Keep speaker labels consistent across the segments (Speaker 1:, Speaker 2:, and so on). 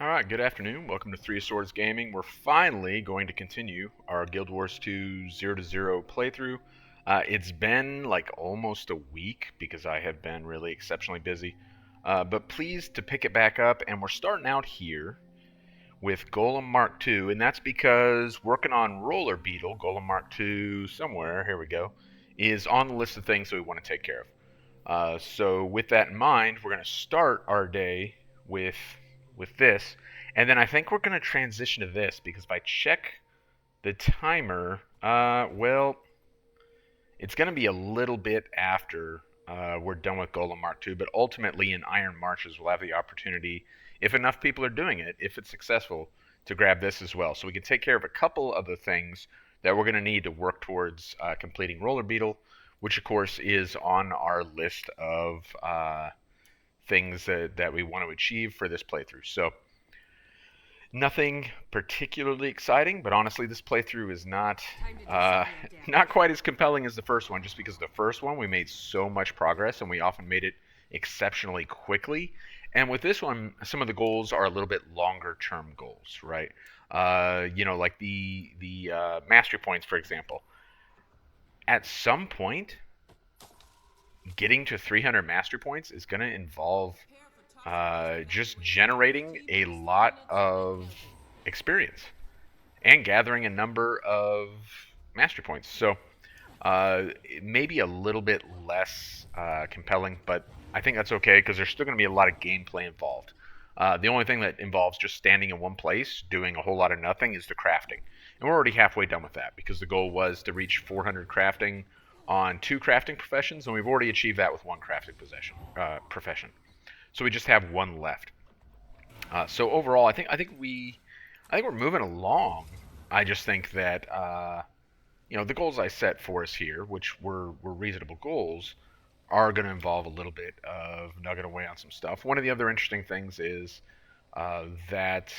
Speaker 1: Alright, good afternoon. Welcome to Three of Swords Gaming. We're finally going to continue our Guild Wars 2 0 to 0 playthrough. It's been like almost a week because I have been really exceptionally busy. But pleased to pick it back up, and we're starting out here with Golem Mark II, and that's because working on Rollerbeetle, Golem Mark II somewhere, here we go, is on the list of things that we want to take care of. So with that in mind, we're going to start our day with this, and then I think we're going to transition to this because if I check the timer, well, it's going to be a little bit after we're done with Golem Mark II, but ultimately in Iron Marches we'll have the opportunity, if enough people are doing it, if it's successful, to grab this as well. So we can take care of a couple of the things that we're going to need to work towards completing Rollerbeetle, which of course is on our list of things that we want to achieve for this playthrough. So nothing particularly exciting, but honestly, this playthrough is not quite as compelling as the first one, just because the first one we made so much progress and we often made it exceptionally quickly. And with this one, some of the goals are a little bit longer term goals, right? Like the mastery points, for example. At some point, getting to 300 mastery points is going to involve just generating a lot of experience and gathering a number of mastery points. So it may be a little bit less compelling, but I think that's okay because there's still going to be a lot of gameplay involved. The only thing that involves just standing in one place doing a whole lot of nothing is the crafting. And we're already halfway done with that because the goal was to reach 400 crafting on 2 crafting professions, and we've already achieved that with 1 crafting profession. So we just have 1 left. So overall, I think we're moving along. I just think that the goals I set for us here, which were reasonable goals, are going to involve a little bit of nugging away on some stuff. One of the other interesting things is that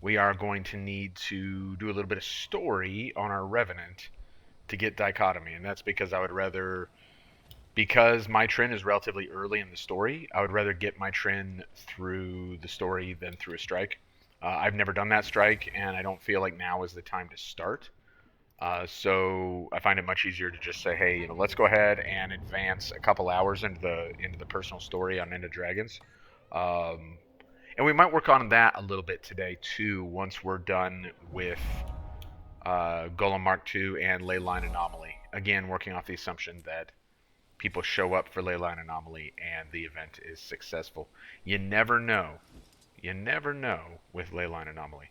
Speaker 1: we are going to need to do a little bit of story on our Revenant to get Dichotomy, and that's because because my trend is relatively early in the story, I would rather get my trend through the story than through a strike. I've never done that strike, and I don't feel like now is the time to start. So I find it much easier to just say, hey, let's go ahead and advance a couple hours into the personal story on End of Dragons. Um, and we might work on that a little bit today too. Once we're done with Golem Mark II and Leyline Anomaly. Again, working off the assumption that people show up for Leyline Anomaly and the event is successful. You never know. You never know with Leyline Anomaly.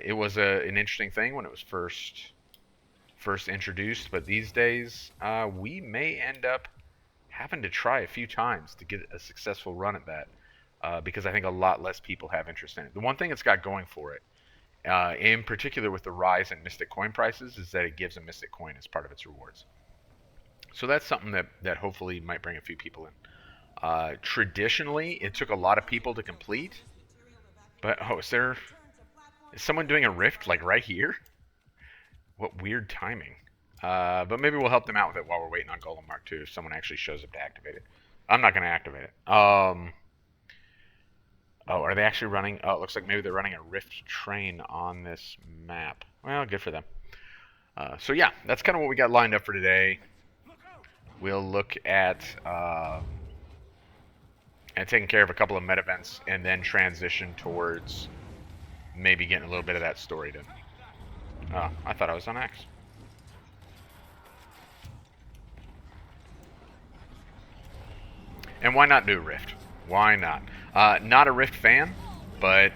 Speaker 1: It was an interesting thing when it was first introduced, but these days we may end up having to try a few times to get a successful run at that because I think a lot less people have interest in it. The one thing it's got going for it, in particular with the rise in Mystic coin prices, is that it gives a Mystic coin as part of its rewards. So that's something that hopefully might bring a few people in. Traditionally, it took a lot of people to complete, but is someone doing a rift like right here? What weird timing. But maybe we'll help them out with it while we're waiting on Golem Mark II if someone actually shows up to activate it. I'm not going to activate it. Oh, are they actually running? Oh, it looks like maybe they're running a Rift train on this map. Well, good for them. So yeah, that's kind of what we got lined up for today. We'll look at taking care of a couple of meta events and then transition towards maybe getting a little bit of that story done. Oh, I thought I was on X. And why not do Rift? Why not? Not a Rift fan, but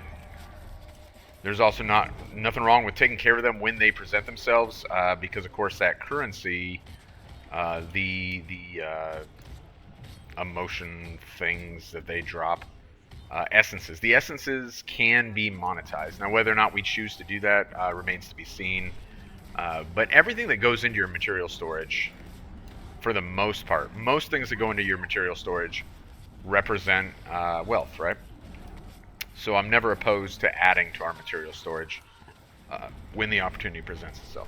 Speaker 1: there's also nothing wrong with taking care of them when they present themselves, because of course that currency, the emotion things that they drop, essences. The essences can be monetized. Now, whether or not we choose to do that remains to be seen. But everything that goes into your material storage, for the most part, most things that go into your material storage represent wealth, right? So I'm never opposed to adding to our material storage when the opportunity presents itself.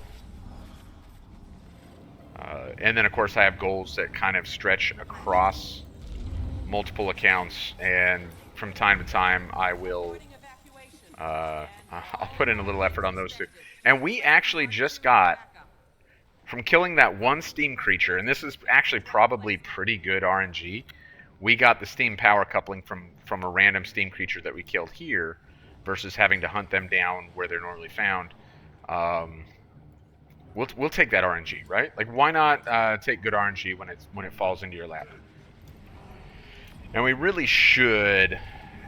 Speaker 1: And then, of course, I have goals that kind of stretch across multiple accounts, and from time to time, I will I'll put in a little effort on those two. And we actually just got, from killing that one steam creature, and this is actually probably pretty good RNG, we got the steam power coupling from a random steam creature that we killed here versus having to hunt them down where they're normally found. We'll take that RNG, right? Like, why not take good RNG when it falls into your lap? And we really should,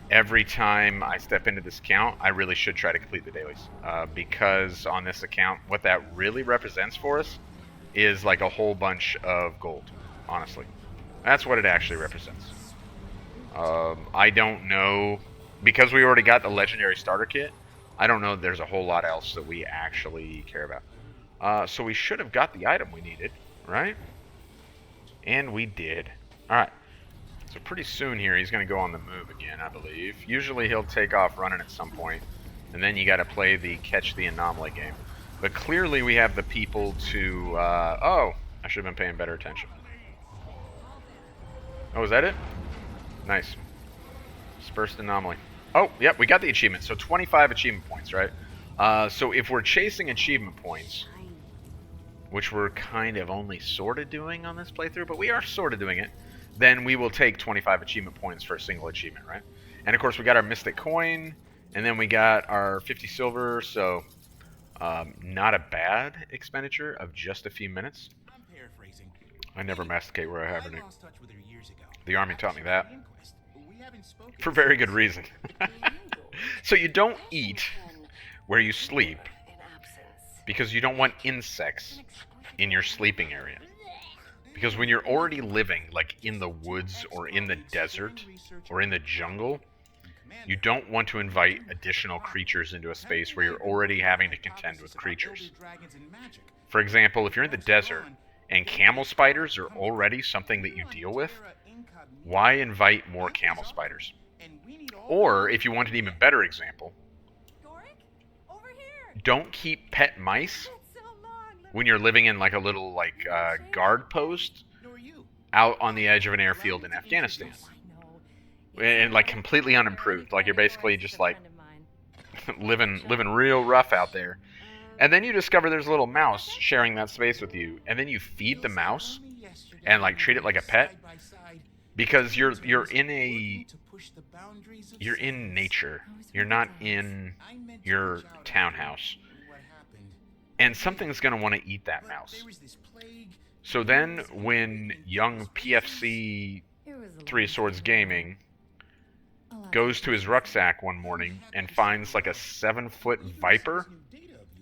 Speaker 1: every time I step into this account, I really should try to complete the dailies. Because on this account, what that really represents for us is like a whole bunch of gold, honestly. That's what it actually represents. I don't know, because we already got the legendary starter kit, I don't know that there's a whole lot else that we actually care about. So we should have got the item we needed, right? And we did. Alright. So pretty soon here, he's going to go on the move again, I believe. Usually he'll take off running at some point, and then you got to play the catch the anomaly game. But clearly we have the people to... oh, I should have been paying better attention. Oh, is that it? Nice. Dispersed anomaly. Oh, yep, we got the achievement. So 25 achievement points, right? So if we're chasing achievement points, which we're kind of only sort of doing on this playthrough, but we are sort of doing it, then we will take 25 achievement points for a single achievement, right? And of course we got our mystic coin, and then we got our 50 silver, so not a bad expenditure of just a few minutes. I never masticate where I hibernate. The army taught me that. For very good reason. So you don't eat where you sleep, because you don't want insects in your sleeping area. Because when you're already living, like, in the woods or in the desert or in the jungle, you don't want to invite additional creatures into a space where you're already having to contend with creatures. For example, if you're in the desert and camel spiders are already something that you deal with, why invite more camel spiders? Or, if you want an even better example, don't keep pet mice when you're living in like a little guard post out on the edge of an airfield in Afghanistan, and like completely unimproved, like you're basically just like living real rough out there, and then you discover there's a little mouse sharing that space with you, and then you feed the mouse and like treat it like a pet, because you're in nature, you're not in your townhouse. And something's going to want to eat that mouse. So then when young PFC 3 Swords Gaming goes to his rucksack one morning and finds like a 7-foot viper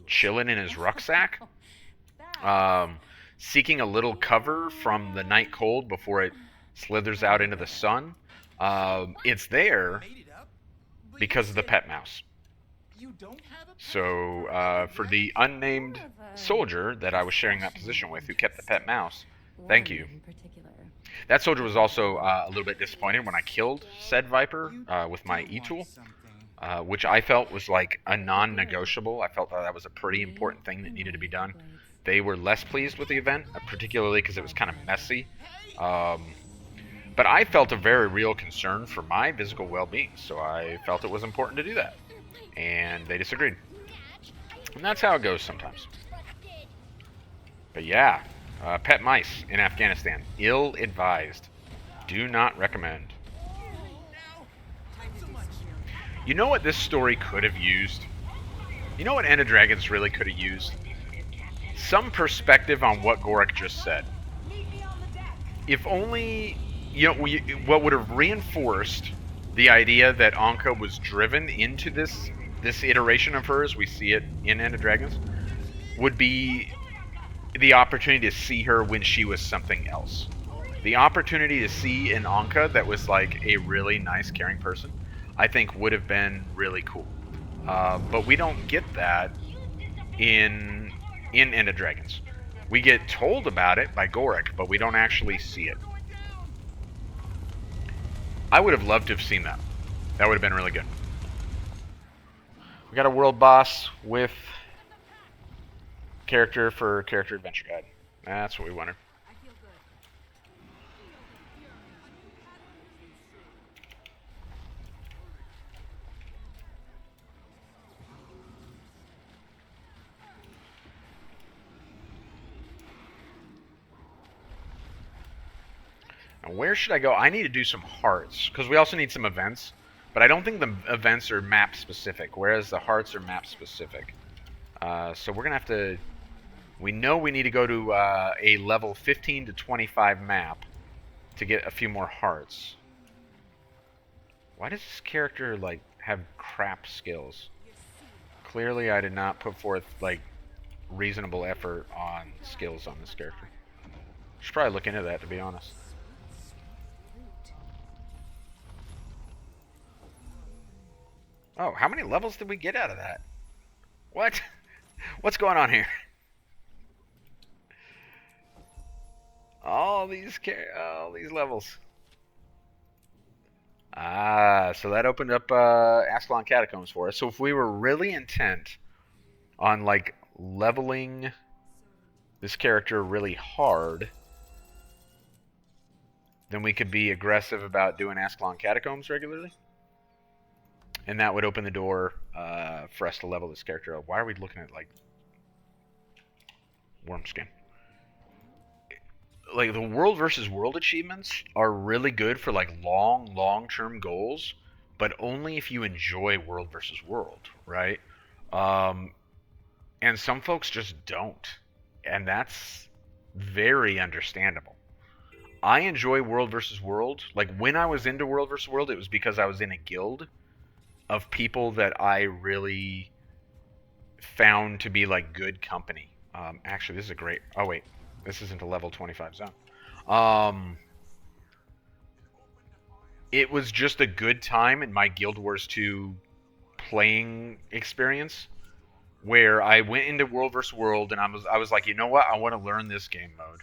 Speaker 1: chilling in his rucksack, seeking a little cover from the night cold before it slithers out into the sun, it's there because of the pet mouse. So, for the unnamed soldier that I was sharing that position with, who kept the pet mouse, thank you. That soldier was also a little bit disappointed when I killed said viper with my E-tool, which I felt was like a non-negotiable. I felt that was a pretty important thing that needed to be done. They were less pleased with the event, particularly because it was kind of messy. But I felt a very real concern for my physical well-being, so I felt it was important to do that. And they disagreed. And that's how it goes sometimes. But yeah, pet mice in Afghanistan. Ill-advised. Do not recommend. You know what this story could have used? You know what End of Dragons really could have used? Some perspective on what Gorik just said. If only, what would have reinforced the idea that Anka was driven into this iteration of hers, we see it in End of Dragons, would be the opportunity to see her when she was something else. The opportunity to see an Anka that was like a really nice, caring person, I think would have been really cool. But we don't get that in End of Dragons. We get told about it by Gorik, but we don't actually see it. I would have loved to have seen that. That would have been really good. We got a world boss with character for character adventure guide. That's what we wanted. Now, where should I go? I need to do some hearts, because we also need some events. But I don't think the events are map specific, whereas the hearts are map specific. So we're going to have to... We know we need to go to a level 15 to 25 map to get a few more hearts. Why does this character, like, have crap skills? Clearly I did not put forth, like, reasonable effort on skills on this character. Should probably look into that, to be honest. Oh, how many levels did we get out of that? What? What's going on here? All these levels. Ah, so that opened up Ascalon Catacombs for us. So if we were really intent on like leveling this character really hard, then we could be aggressive about doing Ascalon Catacombs regularly. And that would open the door for us to level this character up. Why are we looking at like worm skin? Like the world versus world achievements are really good for like long-term goals, but only if you enjoy world versus world, right? And some folks just don't, and that's very understandable. I enjoy world versus world. Like when I was into world versus world, it was because I was in a guild of people that I really found to be like good company. Actually, this is a great. Oh wait, this isn't a level 25 zone. It was just a good time in my Guild Wars 2 playing experience where I went into World vs. World and I was like, you know what? I want to learn this game mode.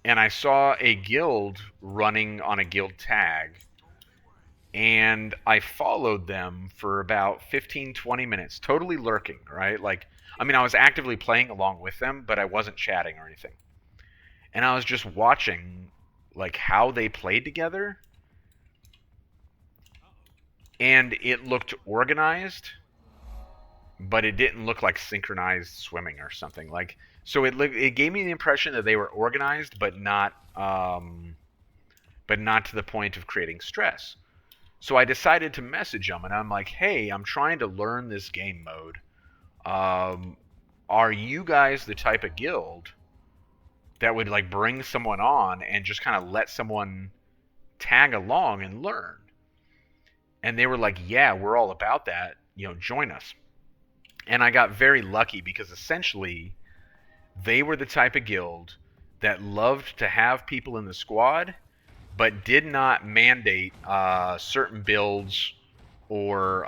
Speaker 1: And I saw a guild running on a guild tag, and I followed them for about 15-20 minutes, totally lurking, right? Like, I mean, I was actively playing along with them, but I wasn't chatting or anything. And I was just watching like how they played together, and it looked organized, but it didn't look like synchronized swimming or something. Like, so it gave me the impression that they were organized, but not to the point of creating stress. So I decided to message them, and I'm like, hey, I'm trying to learn this game mode. Are you guys the type of guild that would like bring someone on and just kind of let someone tag along and learn? And they were like, yeah, we're all about that. You know, join us. And I got very lucky because essentially they were the type of guild that loved to have people in the squad, but did not mandate certain builds or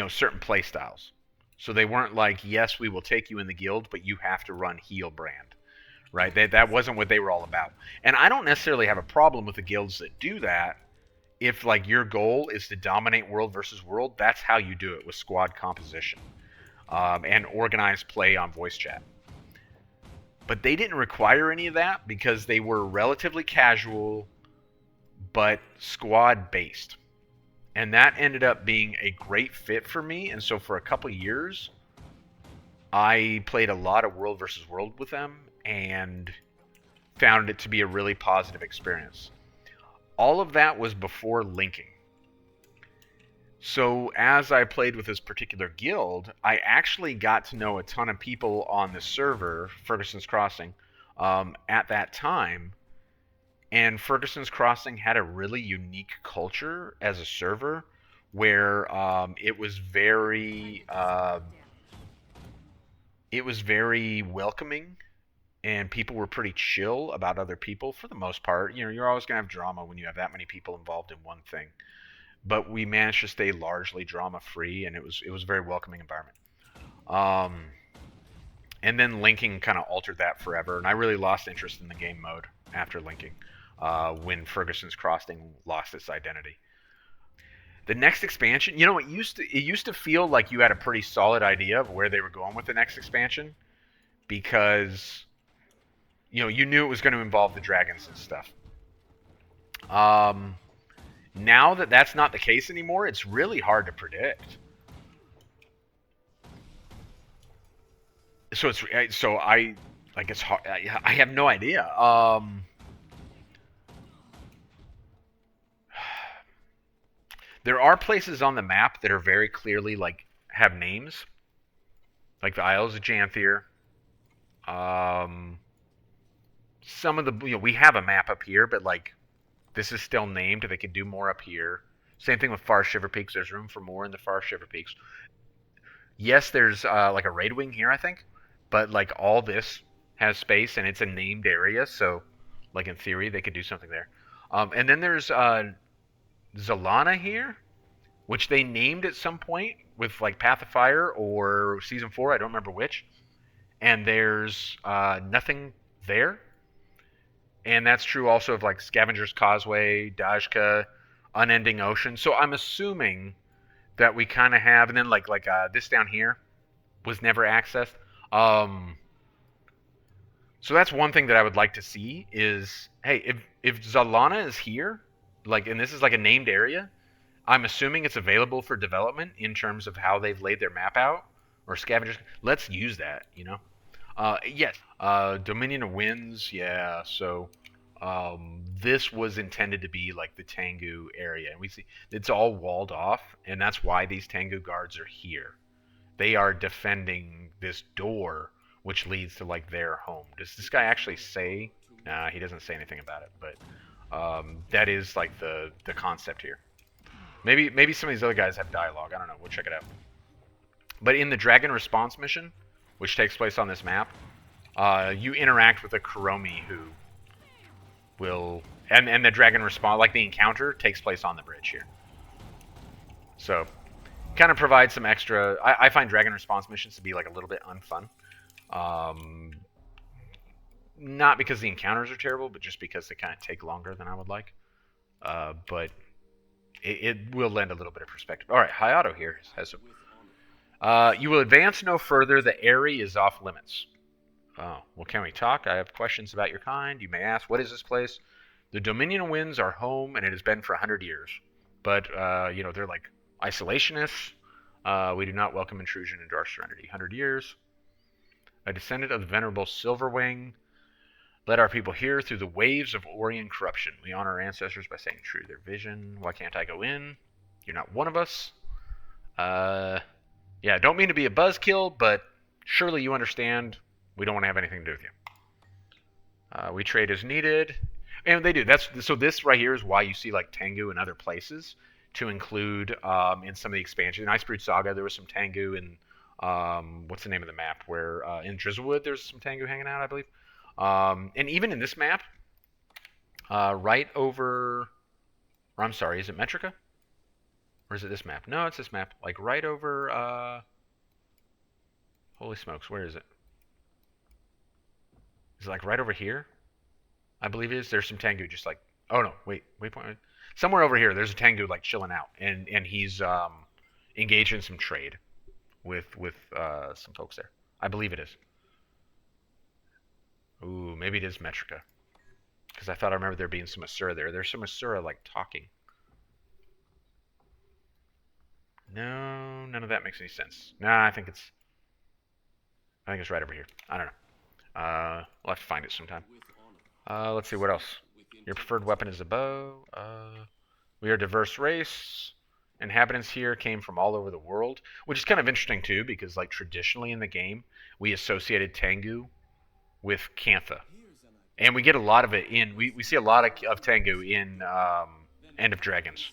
Speaker 1: certain play styles. So they weren't like, yes, we will take you in the guild, but you have to run heal brand, right? That wasn't what they were all about. And I don't necessarily have a problem with the guilds that do that. If like your goal is to dominate world versus world, that's how you do it with squad composition and organized play on voice chat. But they didn't require any of that because they were relatively casual but squad based. And that ended up being a great fit for me. And so for a couple years, I played a lot of world versus world with them and found it to be a really positive experience. All of that was before linking. So as I played with this particular guild, I actually got to know a ton of people on the server, Ferguson's Crossing, at that time. And Ferguson's Crossing had a really unique culture as a server where it was very welcoming, and people were pretty chill about other people for the most part. You know, you're always going to have drama when you have that many people involved in one thing. But we managed to stay largely drama-free, and it was a very welcoming environment. And then linking kind of altered that forever, and I really lost interest in the game mode after linking when Ferguson's Crossing lost its identity. The next expansion, you know, it used to feel like you had a pretty solid idea of where they were going with the next expansion because you knew it was going to involve the dragons and stuff. Now that that's not the case anymore, it's really hard to predict. So I have no idea. There are places on the map that are very clearly like have names, like the Isles of Janthier. Um, some of the we have a map up here, but like this is still named. They could do more up here. Same thing with Far Shiver Peaks. There's room for more in the Far Shiver Peaks. Yes, there's like a raid wing here, I think, but like all this has space and it's a named area, so like in theory they could do something there. And then there's Zalana here, which they named at some point with like Path of Fire or Season 4, I don't remember which. And there's nothing there. And that's true also of like Scavenger's Causeway, Dajka, Unending Ocean. So I'm assuming that we kind of have, and then like this down here was never accessed. Um, so that's one thing that I would like to see is, hey, if Zalana is here, like, and this is like a named area, I'm assuming it's available for development in terms of how they've laid their map out or scavengers. Let's use that, you know. Yes, Dominion of Winds, yeah. So this was intended to be like the Tengu area, and we see it's all walled off, and that's why these Tengu guards are here. They are defending this door, which leads to like their home. Does this guy actually say? Nah, he doesn't say anything about it, but that is like the concept here. Maybe some of these other guys have dialogue. I don't know. We'll check it out. But in the Dragon Response mission, which takes place on this map, you interact with a Kuromi who will, and the Dragon Response, like the encounter, takes place on the bridge here. So, kind of provides some extra. I find Dragon Response missions to be like a little bit unfun. Not because the encounters are terrible, but just because they kind of take longer than I would like. But it will lend a little bit of perspective. All right, Hayato here has some. You will advance no further. The area is off limits. Oh, well, can we talk? I have questions about your kind. You may ask, what is this place? The Dominion Winds are home, and it has been for 100 years. But, they're like isolationists. We do not welcome intrusion into our serenity. 100 years. A descendant of the venerable Silverwing led our people here through the waves of Orient corruption. We honor our ancestors by staying true to their vision. Why can't I go in? You're not one of us. Yeah, don't mean to be a buzzkill, but surely you understand we don't want to have anything to do with you. We trade as needed. And they do. So this right here is why you see like Tengu in other places to include in some of the expansions. In Icebrood Saga, there was some Tengu in what's the name of the map? Where in Drizzlewood there's some Tengu hanging out, I believe. And even in this map, right over, or I'm sorry, is it Metrica? Or is it this map? No, it's this map. Like right over, holy smokes, where is it? Is it like right over here? I believe it is. There's some Tengu just like, oh no, waypoint. Somewhere over here, there's a Tengu like chilling out, and he's engaged in some trade with some folks there. I believe it is. Ooh, maybe it is Metrica. Because I thought I remember there being some Asura there. There's some Asura like talking. No, none of that makes any sense. Nah, I think it's right over here. I don't know. We'll have to find it sometime. Let's see what else. Your preferred weapon is a bow. We are a diverse race. Inhabitants here came from all over the world, which is kind of interesting too, because like traditionally in the game, we associated Tengu with Cantha, and we get a lot of it in. We see a lot of Tengu in End of Dragons.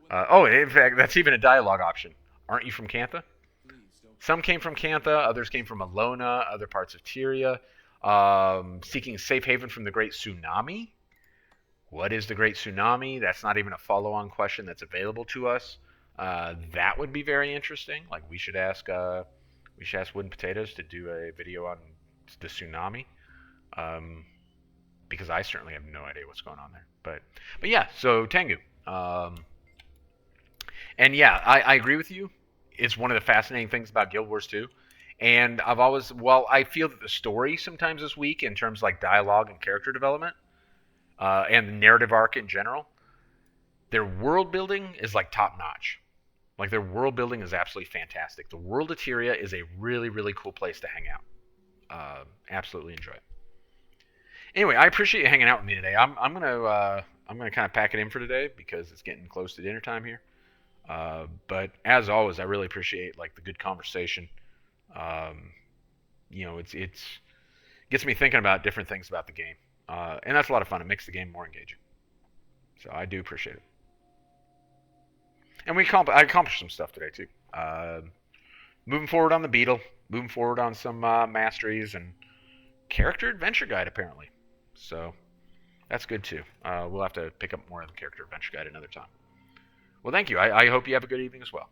Speaker 1: In fact, that's even a dialogue option. Aren't you from Cantha? Some came from Cantha, others came from Alona, other parts of Tyria, seeking a safe haven from the Great Tsunami. What is the Great Tsunami? That's not even a follow-on question that's available to us. That would be very interesting. Like we should ask Wooden Potatoes to do a video on the tsunami, because I certainly have no idea what's going on there. But yeah, so Tengu. And yeah, I agree with you. It's one of the fascinating things about Guild Wars 2. And I feel that the story sometimes is weak in terms of like dialogue and character development, and the narrative arc in general. Their world building is like top notch. Like their world building is absolutely fantastic. The world of Tyria is a really, really cool place to hang out. Absolutely enjoy it. Anyway, I appreciate you hanging out with me today. I'm gonna kind of pack it in for today because it's getting close to dinner time here. But as always, I really appreciate like the good conversation. Um, it's gets me thinking about different things about the game, and that's a lot of fun. It makes the game more engaging. So I do appreciate it. And I accomplished some stuff today too. Moving forward on the Beetle, moving forward on some masteries and character adventure guide apparently. So that's good too. We'll have to pick up more of the character adventure guide another time. Well, thank you. I hope you have a good evening as well.